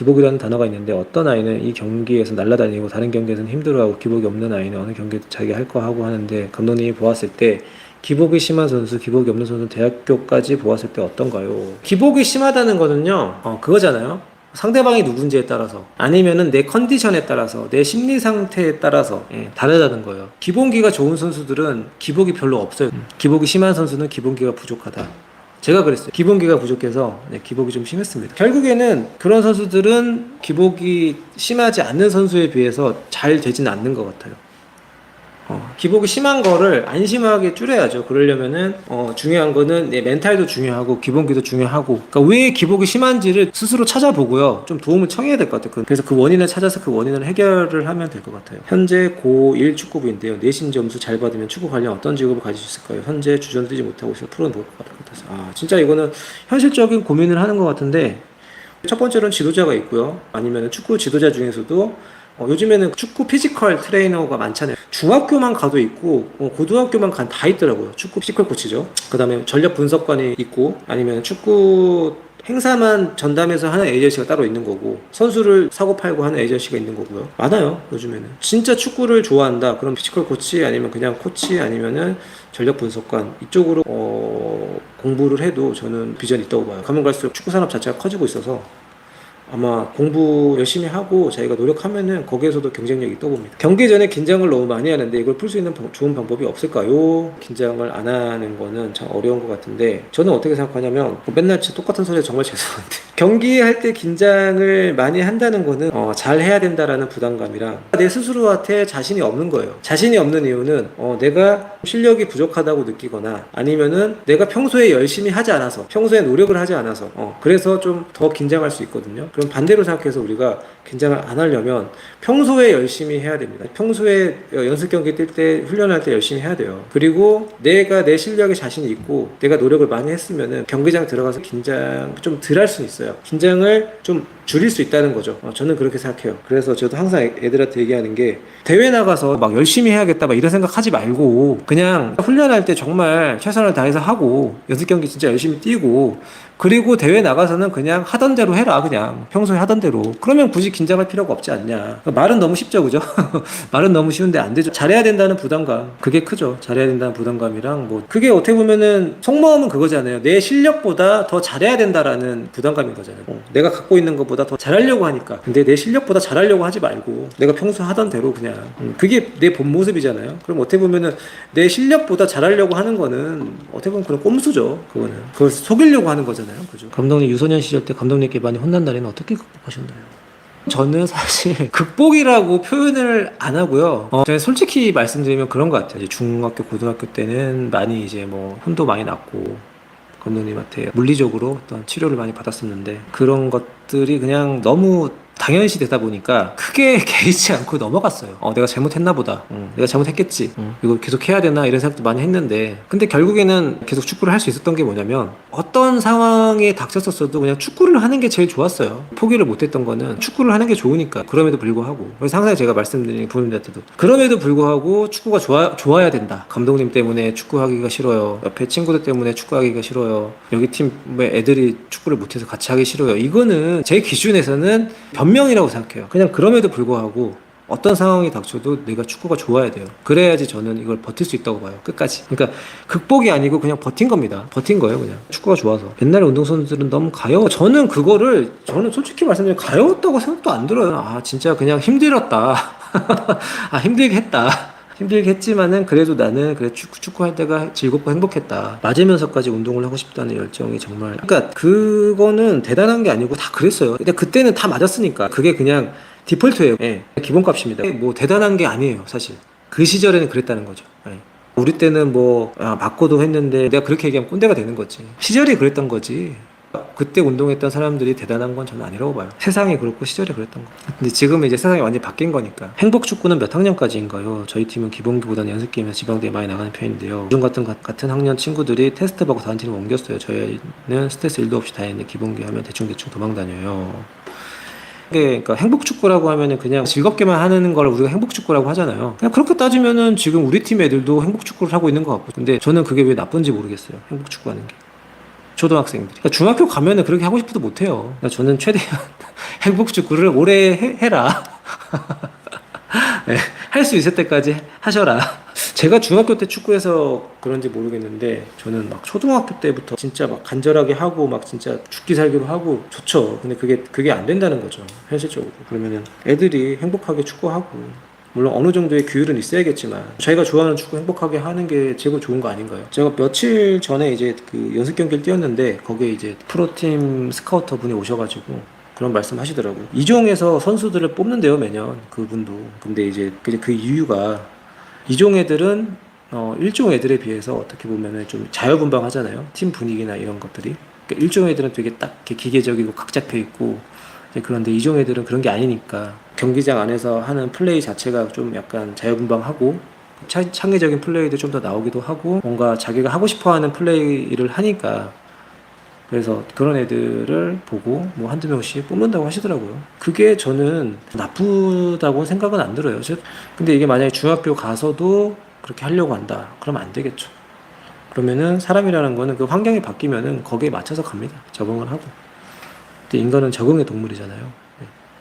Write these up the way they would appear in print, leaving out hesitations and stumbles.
기복이라는 단어가 있는데 어떤 아이는 이 경기에서 날아다니고 다른 경기에서는 힘들어하고 기복이 없는 아이는 어느 경기도 자기 할 거 하고 하는데 감독님이 보았을 때 기복이 심한 선수, 기복이 없는 선수 대학교까지 보았을 때 어떤가요? 기복이 심하다는 거는요, 그거잖아요. 상대방이 누군지에 따라서 아니면은 내 컨디션에 따라서 내 심리 상태에 따라서 다르다는 거예요. 기본기가 좋은 선수들은 기복이 별로 없어요. 기복이 심한 선수는 기본기가 부족하다. 제가 그랬어요. 기본기가 부족해서 기복이 좀 심했습니다. 결국에는 그런 선수들은 기복이 심하지 않는 선수에 비해서 잘 되지는 않는 것 같아요. 기복이 심한 거를 안심하게 줄여야죠. 그러려면은 중요한 거는 내 멘탈도 중요하고 기본기도 중요하고, 그러니까 왜 기복이 심한지를 스스로 찾아보고요, 좀 도움을 청해야 될 것 같아요. 그래서 그 원인을 찾아서 그 원인을 해결을 하면 될 것 같아요. 현재 고1 축구부인데요, 내신 점수 잘 받으면 축구 관련 어떤 직업을 가질 수 있을까요? 현재 주전 뛰지 못하고 있어서 프로는 못 갈 것 같아서. 진짜 이거는 현실적인 고민을 하는 것 같은데, 첫 번째로는 지도자가 있고요, 아니면 축구 지도자 중에서도 요즘에는 축구 피지컬 트레이너가 많잖아요. 중학교만 가도 있고 고등학교만 간 다 있더라고요. 축구 피지컬 코치죠. 그 다음에 전력 분석관이 있고, 아니면 축구 행사만 전담해서 하는 에이전시가 따로 있는 거고, 선수를 사고 팔고 하는 에이전시가 있는 거고요. 많아요, 요즘에는. 진짜 축구를 좋아한다 그럼 피지컬 코치, 아니면 그냥 코치, 아니면은 전력 분석관 이쪽으로 공부를 해도 저는 비전이 있다고 봐요. 가면 갈수록 축구 산업 자체가 커지고 있어서 아마 공부 열심히 하고 자기가 노력하면은 거기에서도 경쟁력이 있다고 봅니다. 경기 전에 긴장을 너무 많이 하는데 이걸 풀 수 있는 좋은 방법이 없을까요? 긴장을 안 하는 거는 참 어려운 것 같은데, 저는 어떻게 생각하냐면, 맨날 똑같은 소리에 정말 죄송한데 경기할 때 긴장을 많이 한다는 거는 잘 해야 된다라는 부담감이랑 내 스스로한테 자신이 없는 거예요. 자신이 없는 이유는 내가 실력이 부족하다고 느끼거나, 아니면은 내가 평소에 열심히 하지 않아서, 평소에 노력을 하지 않아서 그래서 좀 더 긴장할 수 있거든요. 그럼 반대로 생각해서 우리가 긴장을 안 하려면 평소에 열심히 해야 됩니다. 평소에 연습 경기 뛸 때, 훈련할 때 열심히 해야 돼요. 그리고 내가 내 실력에 자신이 있고 내가 노력을 많이 했으면은 경기장 들어가서 긴장 좀 덜 할 수 있어요. 긴장을 좀 줄일 수 있다는 거죠. 저는 그렇게 생각해요. 그래서 저도 항상 애들한테 얘기하는 게, 대회 나가서 막 열심히 해야겠다 막 이런 생각하지 말고 그냥 훈련할 때 정말 최선을 다해서 하고 연습 경기 진짜 열심히 뛰고, 그리고 대회 나가서는 그냥 하던 대로 해라. 그냥 평소에 하던 대로. 그러면 굳이 긴장할 필요가 없지 않냐. 말은 너무 쉽죠, 그죠? 말은 너무 쉬운데 안 되죠. 잘해야 된다는 부담감, 그게 크죠. 잘해야 된다는 부담감이랑 그게 어떻게 보면은 속마음은 그거잖아요. 내 실력보다 더 잘해야 된다라는 부담감인 거잖아요. 내가 갖고 있는 것보다 더 잘하려고 하니까. 근데 내 실력보다 잘하려고 하지 말고 내가 평소 하던 대로 그냥, 그게 내 본 모습이잖아요. 그럼 어떻게 보면은 내 실력보다 잘하려고 하는 거는 어떻게 보면 그런 꼼수죠. 그걸 속이려고 하는 거잖아요. 그죠? 감독님 유소년 시절 때 감독님께 많이 혼난 날에는 어떻게 극복하셨나요? 저는 사실 극복이라고 표현을 안 하고요. 제가 솔직히 말씀드리면 그런 것 같아요. 이제 중학교, 고등학교 때는 많이 이제 혼도 많이 났고 감독님한테 물리적으로 어떤 치료를 많이 받았었는데, 그런 것들이 그냥 너무 당연시 되다 보니까 크게 개의치 않고 넘어갔어요. 내가 잘못했나 보다. 내가 잘못했겠지. 이거 계속 해야 되나 이런 생각도 많이 했는데, 근데 결국에는 계속 축구를 할 수 있었던 게 뭐냐면, 어떤 상황에 닥쳤었어도 그냥 축구를 하는 게 제일 좋았어요. 포기를 못했던 거는 축구를 하는 게 좋으니까. 그럼에도 불구하고, 그래서 항상 제가 말씀드린 부모님한테도 그럼에도 불구하고 축구가 좋아야 된다. 감독님 때문에 축구하기가 싫어요. 옆에 친구들 때문에 축구하기가 싫어요. 여기 팀의 애들이 축구를 못해서 같이 하기 싫어요. 이거는 제 기준에서는 변명이라고 생각해요. 그냥 그럼에도 불구하고 어떤 상황이 닥쳐도 내가 축구가 좋아야 돼요. 그래야지 저는 이걸 버틸 수 있다고 봐요. 끝까지. 그러니까 극복이 아니고 그냥 버틴 겁니다. 버틴 거예요, 그냥. 축구가 좋아서. 옛날에 운동선수들은 너무 가여워. 저는 솔직히 말씀드리면 가여웠다고 생각도 안 들어요. 진짜 그냥 힘들었다. 힘들게 했다. 힘들게 했지만은 그래도 나는 축구할 때가 즐겁고 행복했다. 맞으면서까지 운동을 하고 싶다는 열정이 정말, 그러니까 그거는 대단한 게 아니고 다 그랬어요. 근데 그때는 다 맞았으니까 그게 그냥 디폴트예요. 기본값입니다. 대단한 게 아니에요, 사실. 그 시절에는 그랬다는 거죠. 우리 때는 맞고도 했는데 내가 그렇게 얘기하면 꼰대가 되는 거지. 시절이 그랬던 거지. 그때 운동했던 사람들이 대단한 건 저는 아니라고 봐요. 세상이 그렇고 시절이 그랬던 거. 근데 지금은 이제 세상이 완전히 바뀐 거니까. 행복 축구는 몇 학년까지인가요? 저희 팀은 기본기보다는 연습 게임에서 지방대회 많이 나가는 편인데요. 요즘 같은 학년 친구들이 테스트 받고 다른 팀으로 옮겼어요. 저희는 스트레스 1도 없이 다 했는데 기본기 하면 대충 도망 다녀요. 그러니까 행복 축구라고 하면은 그냥 즐겁게만 하는 걸 우리가 행복 축구라고 하잖아요. 그냥 그렇게 따지면은 지금 우리 팀 애들도 행복 축구를 하고 있는 것 같고, 근데 저는 그게 왜 나쁜지 모르겠어요. 행복 축구 하는 게. 초등학생들이. 그러니까 중학교 가면은 그렇게 하고 싶어도 못해요. 그러니까 저는 최대한 행복 축구를 오래 해라. 네, 할 수 있을 때까지 하셔라. 제가 중학교 때 축구해서 그런지 모르겠는데 저는 막 초등학교 때부터 진짜 막 간절하게 하고 막 진짜 죽기 살기로 하고 좋죠. 근데 그게 안 된다는 거죠. 현실적으로. 그러면은 애들이 행복하게 축구하고 물론 어느 정도의 규율은 있어야겠지만 자기가 좋아하는 축구 행복하게 하는 게 제일 좋은 거 아닌가요? 제가 며칠 전에 이제 그 연습 경기를 뛰었는데 거기에 이제 프로팀 스카우터 분이 오셔가지고 그런 말씀 하시더라고요. 이종에서 선수들을 뽑는데요, 매년. 그분도. 근데 이제 그 이유가 이종 애들은 1종 애들에 비해서 어떻게 보면은 좀 자유분방하잖아요. 팀 분위기나 이런 것들이. 그러니까 1종 애들은 되게 딱 이렇게 기계적이고 각 잡혀 있고 그런데 2종 애들은 그런 게 아니니까 경기장 안에서 하는 플레이 자체가 좀 약간 자유분방하고 창의적인 플레이도 좀 더 나오기도 하고 뭔가 자기가 하고 싶어 하는 플레이를 하니까 그래서 그런 애들을 보고 뭐 한두 명씩 뽑는다고 하시더라고요. 그게 저는 나쁘다고 생각은 안 들어요. 근데 이게 만약에 중학교 가서도 그렇게 하려고 한다. 그러면 안 되겠죠. 그러면은 사람이라는 거는 그 환경이 바뀌면은 거기에 맞춰서 갑니다. 적응을 하고. 근데 인간은 적응의 동물이잖아요.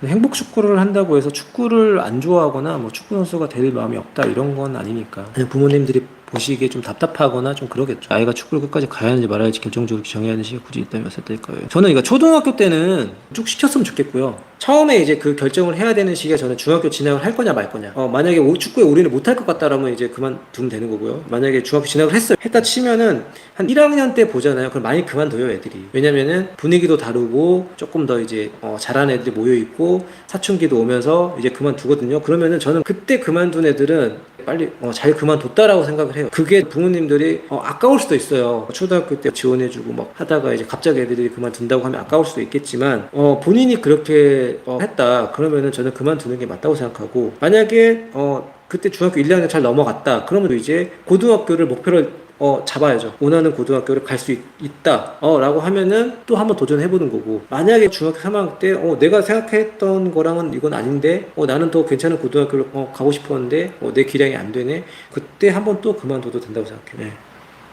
행복 축구를 한다고 해서 축구를 안 좋아하거나 뭐 축구 선수가 될 마음이 없다 이런 건 아니니까 그냥 부모님들이 보시기에 좀 답답하거나 좀 그러겠죠. 아이가 축구를 끝까지 가야 하는지 말아야 할지 결정적으로 정해야 하는 시기가 굳이 있다면 몇 때일까요? 저는 이거 초등학교 때는 쭉 시켰으면 좋겠고요. 처음에 이제 그 결정을 해야 되는 시기가 저는 중학교 진학을 할 거냐 말 거냐. 만약에 축구에 올인을 못할 것 같다라면 이제 그만두면 되는 거고요. 만약에 중학교 진학을 했다 치면은 한 1학년 때 보잖아요. 그럼 많이 그만둬요, 애들이. 왜냐면은 분위기도 다르고 조금 더 이제 잘하는 애들이 모여 있고 사춘기도 오면서 이제 그만두거든요. 그러면은 저는 그때 그만둔 애들은 빨리 잘 그만뒀다라고 생각을 해요. 그게 부모님들이 아까울 수도 있어요. 초등학교 때 지원해주고 막 하다가 이제 갑자기 애들이 그만둔다고 하면 아까울 수도 있겠지만 본인이 그렇게 했다 그러면은 저는 그만두는 게 맞다고 생각하고 만약에 그때 중학교 1, 2학년 잘 넘어갔다 그러면 이제 고등학교를 목표를 잡아야죠. 원하는 고등학교를 갈 수 있다 라고 하면은 또 한번 도전해보는 거고 만약에 중학교 3학년 때 내가 생각했던 거랑은 이건 아닌데 나는 더 괜찮은 고등학교를 가고 싶었는데 내 기량이 안 되네 그때 한번 또 그만둬도 된다고 생각해요. 네.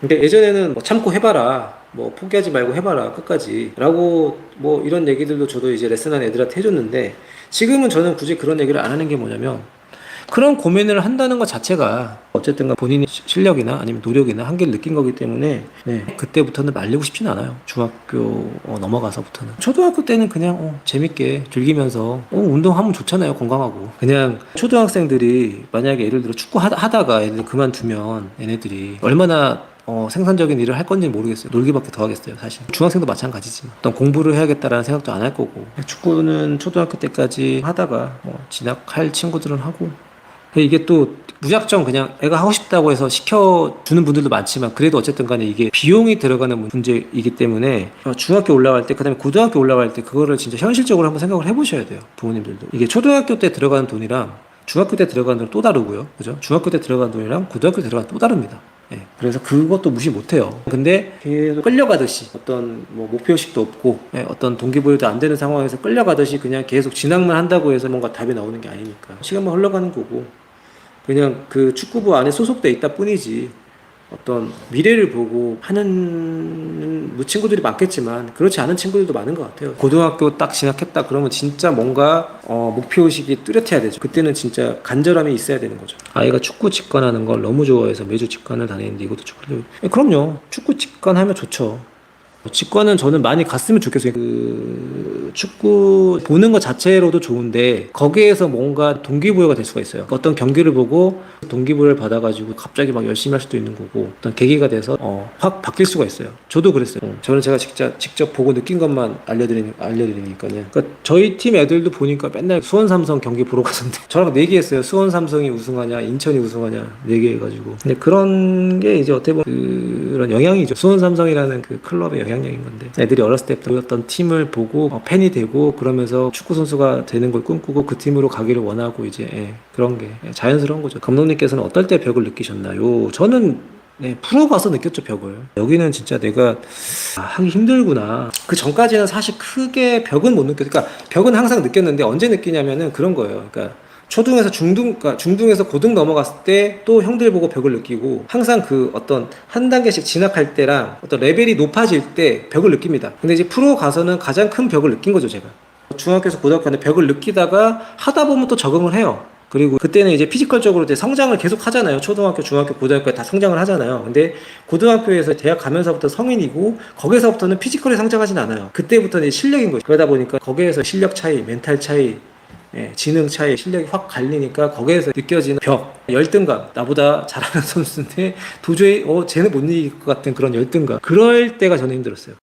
근데 예전에는 참고 해봐라 포기하지 말고 해봐라 끝까지 라고 이런 얘기들도 저도 이제 레슨하는 애들한테 해줬는데 지금은 저는 굳이 그런 얘기를 안 하는 게 뭐냐면 그런 고민을 한다는 것 자체가 어쨌든 본인이 실력이나 아니면 노력이나 한계를 느낀 거기 때문에 그때부터는 말리고 싶진 않아요. 중학교 넘어가서부터는. 초등학교 때는 그냥 재밌게 즐기면서 운동하면 좋잖아요. 건강하고. 그냥 초등학생들이 만약에 예를 들어 축구 하다가 애들 그만두면 얘네들이 얼마나 생산적인 일을 할 건지 모르겠어요. 놀기밖에 더 하겠어요, 사실. 중학생도 마찬가지지만. 어떤 공부를 해야겠다라는 생각도 안 할 거고. 축구는 초등학교 때까지 하다가 진학할 친구들은 하고. 이게 또 무작정 그냥 애가 하고 싶다고 해서 시켜주는 분들도 많지만 그래도 어쨌든 간에 이게 비용이 들어가는 문제이기 때문에 중학교 올라갈 때 그다음에 고등학교 올라갈 때 그거를 진짜 현실적으로 한번 생각을 해보셔야 돼요. 부모님들도. 이게 초등학교 때 들어가는 돈이랑 중학교 때 들어가는 돈은 또 다르고요. 그죠? 중학교 때 들어가는 돈이랑 고등학교 때 들어가는 돈 또 다릅니다. 그래서 그것도 무시 못해요. 근데 계속 끌려가듯이 어떤 목표의식도 없고 어떤 동기부여도 안 되는 상황에서 끌려가듯이 그냥 계속 진학만 한다고 해서 뭔가 답이 나오는 게 아니니까 시간만 흘러가는 거고 그냥 그 축구부 안에 소속돼 있다 뿐이지 어떤 미래를 보고 하는 친구들이 많겠지만 그렇지 않은 친구들도 많은 것 같아요. 고등학교 딱 진학했다 그러면 진짜 뭔가 목표의식이 뚜렷해야 되죠. 그때는 진짜 간절함이 있어야 되는 거죠. 아이가 축구 직관하는 걸 너무 좋아해서 매주 직관을 다니는데 이것도 축구를 그럼요. 축구 직관하면 좋죠. 직관은 저는 많이 갔으면 좋겠어요. 그 축구 보는 것 자체로도 좋은데 거기에서 뭔가 동기부여가 될 수가 있어요. 어떤 경기를 보고 동기부여를 받아가지고 갑자기 막 열심히 할 수도 있는 거고 어떤 계기가 돼서 확 바뀔 수가 있어요. 저도 그랬어요. 저는 제가 직접 보고 느낀 것만 알려드리니까요. 그러니까 저희 팀 애들도 보니까 맨날 수원 삼성 경기 보러 가던데 저랑 내기했어요. 수원 삼성이 우승하냐 인천이 우승하냐 내기해가지고. 근데 그런 게 이제 어떻게 보면 그런 영향이죠. 수원 삼성이라는 그 클럽의 영향력인 건데 애들이 어렸을 때부터 보였던 팀을 보고 팬이 되고 그러면서 축구 선수가 되는 걸 꿈꾸고 그 팀으로 가기를 원하고 이제 그런 게 자연스러운 거죠. 감독님께서는 어떨 때 벽을 느끼셨나요? 저는 프로 가서 느꼈죠, 벽을. 여기는 진짜 내가 하기 힘들구나. 그 전까지는 사실 크게 벽은 못 느꼈어요. 그러니까 벽은 항상 느꼈는데 언제 느끼냐면은 그런 거예요. 그러니까 초등에서 중등, 그러니까 중등에서 고등 넘어갔을 때 또 형들 보고 벽을 느끼고, 항상 그 어떤 한 단계씩 진학할 때랑 어떤 레벨이 높아질 때 벽을 느낍니다. 근데 이제 프로 가서는 가장 큰 벽을 느낀 거죠, 제가. 중학교에서 고등학교는 벽을 느끼다가 하다 보면 또 적응을 해요. 그리고 그때는 이제 피지컬적으로 이제 성장을 계속 하잖아요. 초등학교, 중학교, 고등학교 다 성장을 하잖아요. 근데 고등학교에서 대학 가면서부터 성인이고, 거기서부터는 피지컬이 성장하진 않아요. 그때부터는 이제 실력인 거죠. 그러다 보니까 거기에서 실력 차이, 멘탈 차이, 지능 차이, 실력이 확 갈리니까 거기에서 느껴지는 벽, 열등감. 나보다 잘하는 선수인데 도저히 쟤는 못 이길 것 같은 그런 열등감. 그럴 때가 저는 힘들었어요.